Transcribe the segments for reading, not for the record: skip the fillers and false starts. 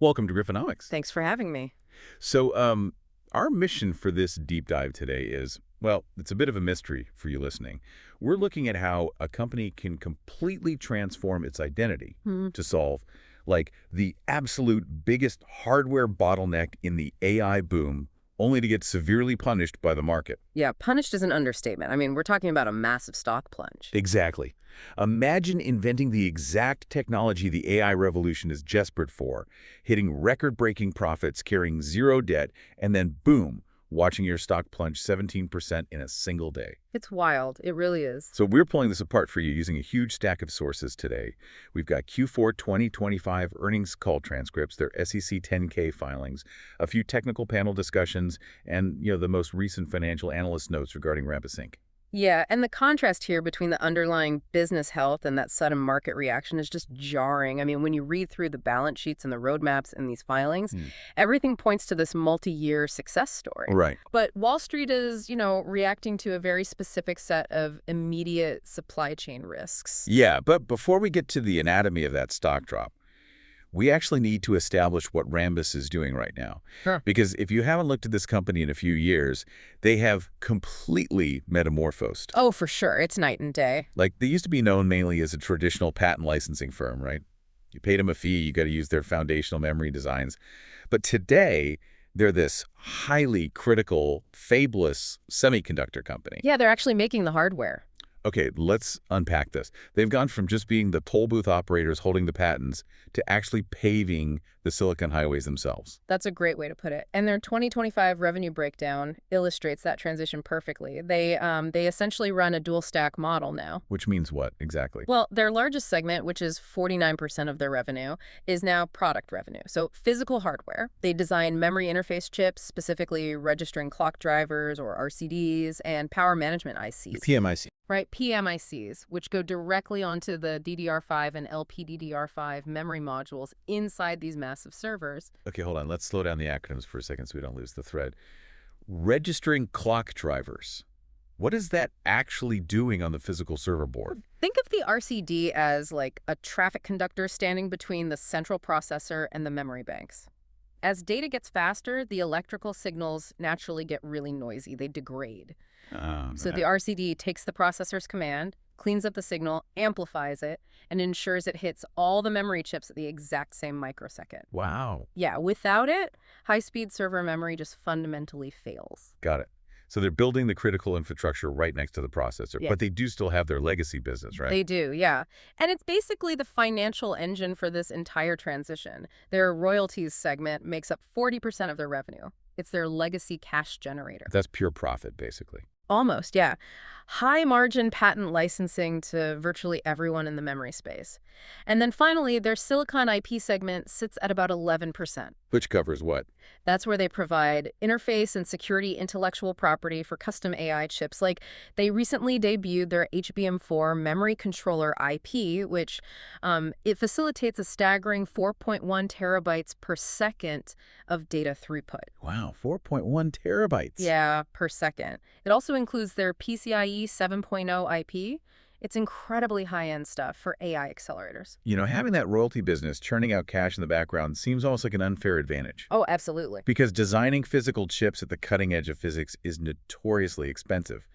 Welcome to Griffonomics. Thanks for having me. So, our mission for this deep dive today is, well, it's a bit of a mystery for you listening. We're looking at how a company can completely transform its identity to solve, like, the absolute biggest hardware bottleneck in the AI boom, only to get severely punished by the market. Yeah, punished is an understatement. I mean, we're talking about a massive stock plunge. Exactly. Imagine inventing the exact technology the AI revolution is desperate for, hitting record-breaking profits, carrying zero debt, and then boom, watching your stock plunge 17% in a single day. It's wild. It really is. So we're pulling this apart for you using a huge stack of sources today. We've got Q4 2025 earnings call transcripts, their SEC 10K filings, a few technical panel discussions, and the most recent financial analyst notes regarding Rambus Inc. Yeah, and the contrast here between the underlying business health and that sudden market reaction is just jarring. I mean, when you read through the balance sheets and the roadmaps in these filings, everything points to this multi-year success story. Right. But Wall Street is, reacting to a very specific set of immediate supply chain risks. Yeah, but before we get to the anatomy of that stock drop, we actually need to establish what Rambus is doing right now. Sure. Because if you haven't looked at this company in a few years, they have completely metamorphosed. Oh, for sure. It's night and day. Like, they used to be known mainly as a traditional patent licensing firm, right? You paid them a fee, you got to use their foundational memory designs. But today, they're this highly critical, fabulous semiconductor company. Yeah, they're actually making the hardware. Okay, let's unpack this. They've gone from just being the toll booth operators holding the patents to actually paving the silicon highways themselves. That's a great way to put it. And their 2025 revenue breakdown illustrates that transition perfectly. They essentially run a dual stack model now. Which means what exactly? Well, their largest segment, which is 49% of their revenue, is now product revenue. So physical hardware. They design memory interface chips, specifically registering clock drivers or RCDs, and power management ICs. PMIC. Right, PMICs, which go directly onto the DDR5 and LPDDR5 memory modules inside these massive servers. Okay, hold on. Let's slow down the acronyms for a second so we don't lose the thread. Registering clock drivers. What is that actually doing on the physical server board? Think of the RCD as like a traffic conductor standing between the central processor and the memory banks. As data gets faster, the electrical signals naturally get really noisy. They degrade. So the RCD takes the processor's command, cleans up the signal, amplifies it, and ensures it hits all the memory chips at the exact same microsecond. Wow. Yeah, without it, high-speed server memory just fundamentally fails. Got it. So they're building the critical infrastructure right next to the processor, Yeah. but they do still have their legacy business, right? They do, yeah. And it's basically the financial engine for this entire transition. Their royalties segment makes up 40% of their revenue. It's their legacy cash generator. That's pure profit, basically. Almost, yeah. High margin patent licensing to virtually everyone in the memory space. And then finally, their silicon IP segment sits at about 11%. Which covers what? That's where they provide interface and security intellectual property for custom AI chips. Like, they recently debuted their HBM4 memory controller IP, which it facilitates a staggering 4.1 terabytes per second of data throughput. Wow, 4.1 terabytes. Yeah, per second. It also includes their PCIe 7.0 IP. It's incredibly high-end stuff for AI accelerators. Having that royalty business churning out cash in the background seems almost like an unfair advantage. Oh, absolutely. Because designing physical chips at the cutting edge of physics is notoriously expensive.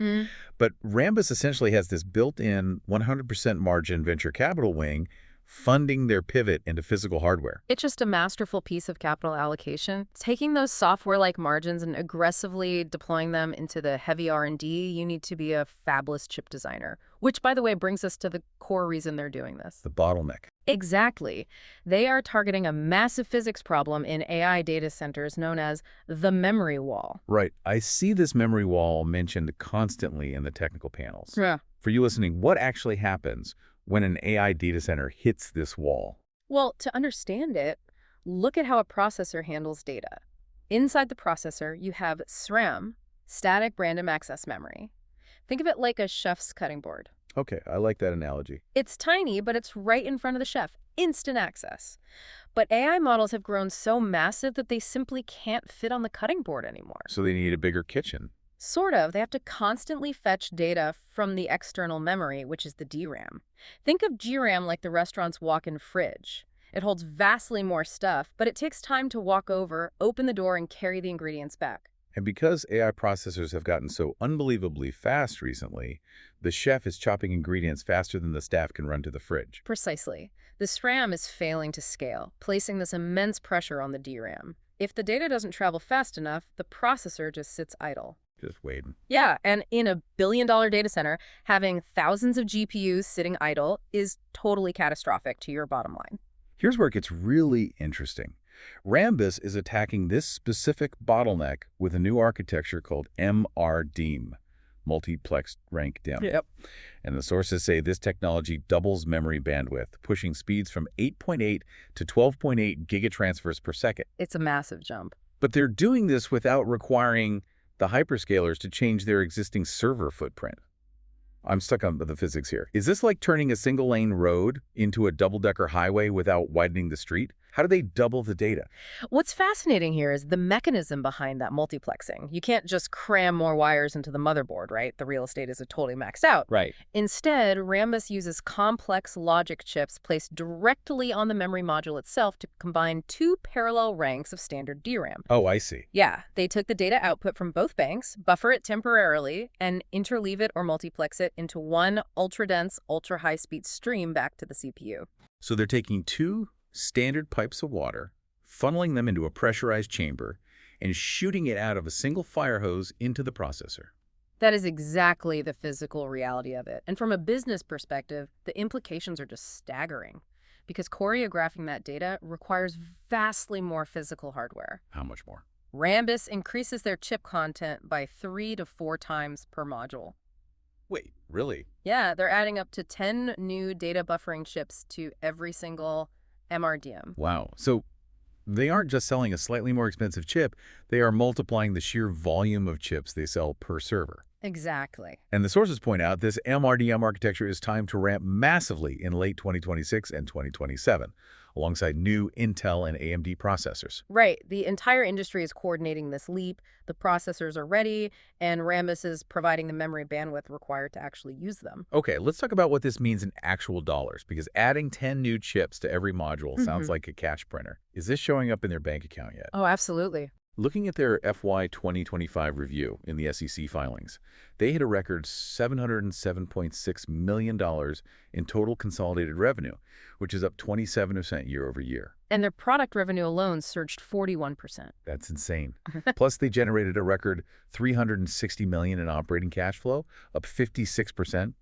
But Rambus essentially has this built-in 100% margin venture capital wing funding their pivot into physical hardware. It's just a masterful piece of capital allocation. Taking those software-like margins and aggressively deploying them into the heavy R&D, you need to be a fabless chip designer. Which, by the way, brings us to the core reason they're doing this. The bottleneck. Exactly. They are targeting a massive physics problem in AI data centers known as the memory wall. Right. I see this memory wall mentioned constantly in the technical panels. Yeah. For you listening, what actually happens when an AI data center hits this wall? Well, to understand it, look at how a processor handles data. Inside the processor, you have SRAM, static random access memory. Think of it like a chef's cutting board. Okay, I like that analogy. It's tiny, but it's right in front of the chef. Instant access. But AI models have grown so massive that they simply can't fit on the cutting board anymore. So they need a bigger kitchen. Sort of. They have to constantly fetch data from the external memory, which is the DRAM. Think of DRAM like the restaurant's walk-in fridge. It holds vastly more stuff, but it takes time to walk over, open the door, and carry the ingredients back. And because AI processors have gotten so unbelievably fast recently, the chef is chopping ingredients faster than the staff can run to the fridge. Precisely. The SRAM is failing to scale, placing this immense pressure on the DRAM. If the data doesn't travel fast enough, the processor just sits idle. Just waiting. Yeah, and in a billion-dollar data center, having thousands of GPUs sitting idle is totally catastrophic to your bottom line. Here's where it gets really interesting. Rambus is attacking this specific bottleneck with a new architecture called MRDIMM, multiplex rank DIMM. Yep. And the sources say this technology doubles memory bandwidth, pushing speeds from 8.8 to 12.8 gigatransfers per second. It's a massive jump. But they're doing this without requiring the hyperscalers to change their existing server footprint. I'm stuck on the physics here. Is this like turning a single-lane road into a double-decker highway without widening the street? How do they double the data? What's fascinating here is the mechanism behind that multiplexing. You can't just cram more wires into the motherboard, right? The real estate isn't totally maxed out. Right. Instead, Rambus uses complex logic chips placed directly on the memory module itself to combine two parallel ranks of standard DRAM. Oh, I see. Yeah, they took the data output from both banks, buffer it temporarily, and interleave it or multiplex it into one ultra-dense, ultra-high-speed stream back to the CPU. So they're taking two standard pipes of water, funneling them into a pressurized chamber, and shooting it out of a single fire hose into the processor. That is exactly the physical reality of it. And from a business perspective, the implications are just staggering, because choreographing that data requires vastly more physical hardware. How much more? Rambus increases their chip content by 3 to 4 times per module. Wait, really? Yeah, they're adding up to 10 new data buffering chips to every single MRDIMM. Wow. So they aren't just selling a slightly more expensive chip, they are multiplying the sheer volume of chips they sell per server. Exactly. And the sources point out this MRDIMM architecture is timed to ramp massively in late 2026 and 2027, alongside new Intel and AMD processors. Right. The entire industry is coordinating this leap. The processors are ready, and Rambus is providing the memory bandwidth required to actually use them. Okay, let's talk about what this means in actual dollars, because adding 10 new chips to every module sounds like a cash printer. Is this showing up in their bank account yet? Oh, absolutely. Looking at their FY 2025 review in the SEC filings, they hit a record $707.6 million in total consolidated revenue, which is up 27% year over year. And their product revenue alone surged 41%. That's insane. Plus, they generated a record $360 million in operating cash flow, up 56%.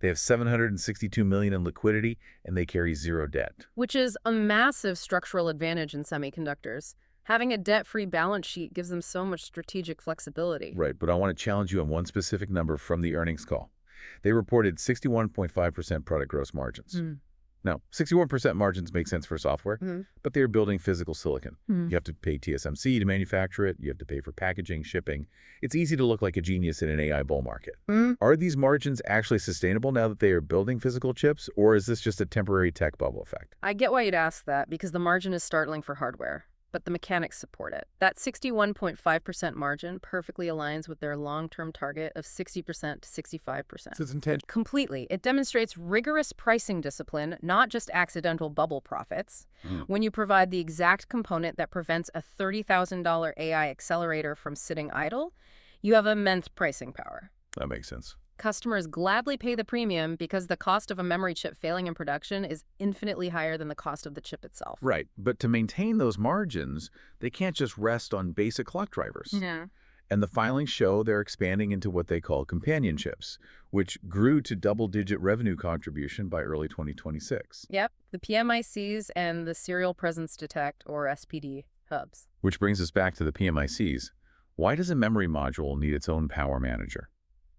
They have $762 million in liquidity, and they carry zero debt. Which is a massive structural advantage in semiconductors. Having a debt-free balance sheet gives them so much strategic flexibility. Right, but I want to challenge you on one specific number from the earnings call. They reported 61.5% product gross margins. Now, 61% margins make sense for software, but they're building physical silicon. You have to pay TSMC to manufacture it. You have to pay for packaging, shipping. It's easy to look like a genius in an AI bull market. Are these margins actually sustainable now that they are building physical chips, or is this just a temporary tech bubble effect? I get why you'd ask that, because the margin is startling for hardware, but the mechanics support it. That 61.5% margin perfectly aligns with their long-term target of 60% to 65%. It's intentional. Completely. It demonstrates rigorous pricing discipline, not just accidental bubble profits. When you provide the exact component that prevents a $30,000 AI accelerator from sitting idle, you have immense pricing power. That makes sense. Customers gladly pay the premium because the cost of a memory chip failing in production is infinitely higher than the cost of the chip itself. Right, but to maintain those margins, they can't just rest on basic clock drivers. And the filings show they're expanding into what they call companion chips, which grew to double-digit revenue contribution by early 2026. Yep, the PMICs and the serial presence detect, or SPD, hubs. Which brings us back to the PMICs. Why does a memory module need its own power manager?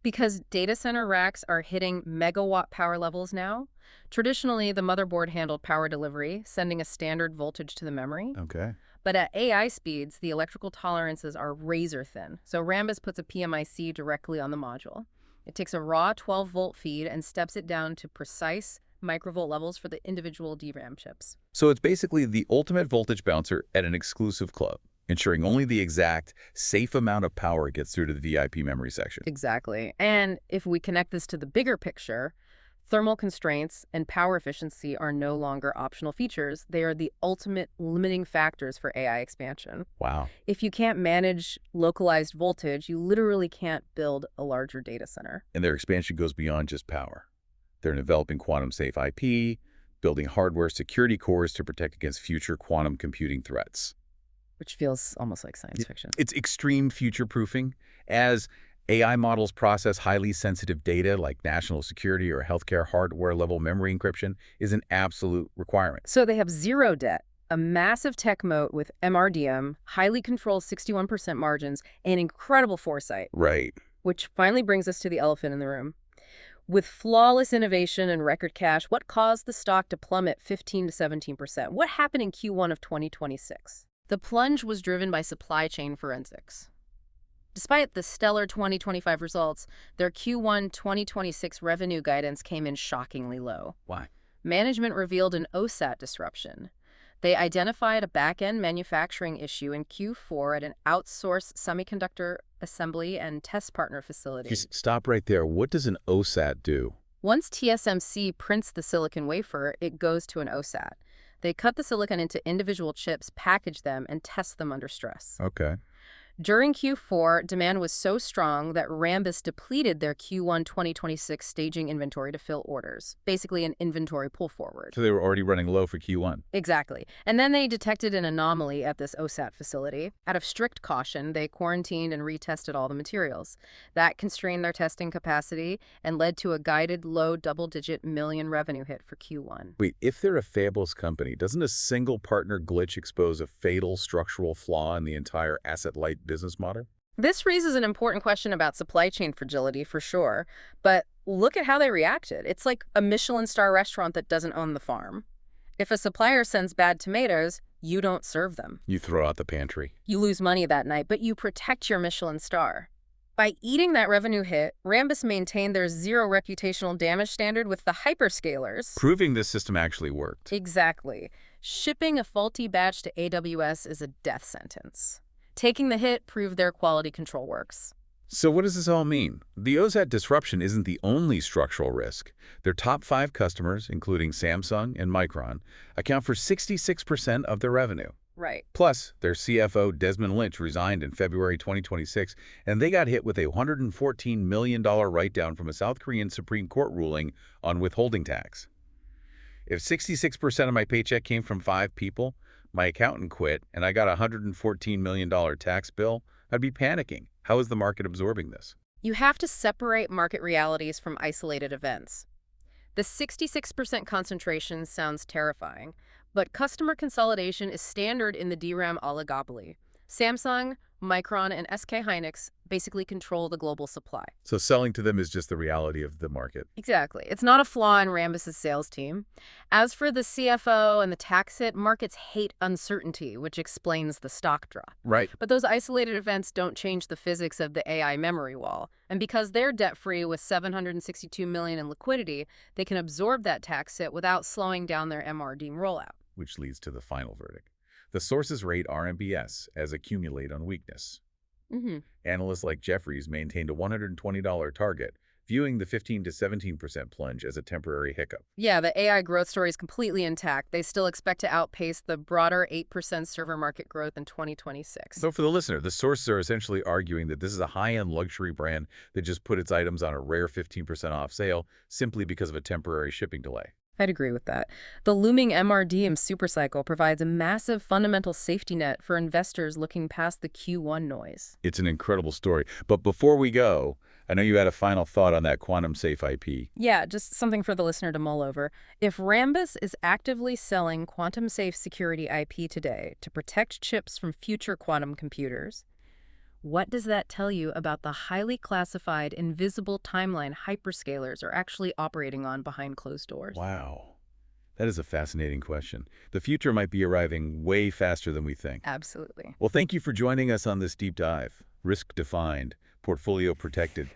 Because data center racks are hitting megawatt power levels now. Traditionally, the motherboard handled power delivery, sending a standard voltage to the memory. Okay. But at AI speeds, the electrical tolerances are razor thin. So Rambus puts a PMIC directly on the module. It takes a raw 12-volt feed and steps it down to precise microvolt levels for the individual DRAM chips. So it's basically the ultimate voltage bouncer at an exclusive club, ensuring only the exact, safe amount of power gets through to the VIP memory section. Exactly. And if we connect this to the bigger picture, Thermal constraints and power efficiency are no longer optional features. They are the ultimate limiting factors for AI expansion. Wow. If you can't manage localized voltage, you literally can't build a larger data center. And their expansion goes beyond just power. They're developing quantum-safe IP, building hardware security cores to protect against future quantum computing threats. Which feels almost like science fiction. It's extreme future-proofing. As AI models process highly sensitive data like national security or healthcare hardware-level memory encryption is an absolute requirement. So they have zero debt, a massive tech moat with MRDIMM, highly controlled 61% margins, and incredible foresight. Right. Which finally brings us to the elephant in the room. With flawless innovation and record cash, what caused the stock to plummet 15 to 17%? What happened in Q1 of 2026? The plunge was driven by supply chain forensics. Despite the stellar 2025 results, their Q1 2026 revenue guidance came in shockingly low. Why? Management revealed an OSAT disruption. They identified a back-end manufacturing issue in Q4 at an outsourced semiconductor assembly and test partner facility. Just stop right there. What does an OSAT do? Once TSMC prints the silicon wafer, it goes to an OSAT. They cut the silicon into individual chips, package them, and test them under stress. Okay. During Q4, demand was so strong that Rambus depleted their Q1 2026 staging inventory to fill orders, basically an inventory pull forward. So they were already running low for Q1. Exactly. And then they detected an anomaly at this OSAT facility. Out of strict caution, they quarantined and retested all the materials. That constrained their testing capacity and led to a guided low double-digit million revenue hit for Q1. Wait, if they're a fabless company, doesn't a single partner glitch expose a fatal structural flaw in the entire asset-light business model? This raises an important question about supply chain fragility, for sure. But look at how they reacted. It's like a Michelin star restaurant that doesn't own the farm. If a supplier sends bad tomatoes, you don't serve them. You throw out the pantry. You lose money that night, but you protect your Michelin star. By eating that revenue hit, Rambus maintained their zero reputational damage standard with the hyperscalers. Proving this system actually worked. Exactly. Shipping a faulty batch to AWS is a death sentence. Taking the hit proved their quality control works. So what does this all mean? The OSAT disruption isn't the only structural risk. Their top 5 customers, including Samsung and Micron, account for 66% of their revenue. Right. Plus, their CFO, Desmond Lynch, resigned in February 2026, and they got hit with a $114 million write-down from a South Korean Supreme Court ruling on withholding tax. If 66% of my paycheck came from 5 people, my accountant quit, and I got a $114 million tax bill, I'd be panicking. How is the market absorbing this? You have to separate market realities from isolated events. The 66% concentration sounds terrifying, but customer consolidation is standard in the DRAM oligopoly. Samsung, Micron, and SK Hynix basically control the global supply. So selling to them is just the reality of the market. Exactly. It's not a flaw in Rambus's sales team. As for the CFO and the tax hit, markets hate uncertainty, which explains the stock drop. Right. But those isolated events don't change the physics of the AI memory wall. And because they're debt-free with $762 million in liquidity, they can absorb that tax hit without slowing down their MRDIMM rollout. Which leads to the final verdict. The sources rate RMBS as accumulate on weakness. Analysts like Jefferies maintained a $120 target, viewing the 15 to 17% plunge as a temporary hiccup. Yeah, the AI growth story is completely intact. They still expect to outpace the broader 8% server market growth in 2026. So for the listener, the sources are essentially arguing that this is a high-end luxury brand that just put its items on a rare 15% off sale simply because of a temporary shipping delay. I'd agree with that. The looming MRDIMM supercycle provides a massive fundamental safety net for investors looking past the Q1 noise. It's an incredible story. But before we go, I know you had a final thought on that quantum-safe IP. Yeah, just something for the listener to mull over. If Rambus is actively selling quantum-safe security IP today to protect chips from future quantum computers, what does that tell you about the highly classified, invisible timeline hyperscalers are actually operating on behind closed doors? Wow. That is a fascinating question. The future might be arriving way faster than we think. Absolutely. Well, thank you for joining us on this deep dive. Risk defined, portfolio protected,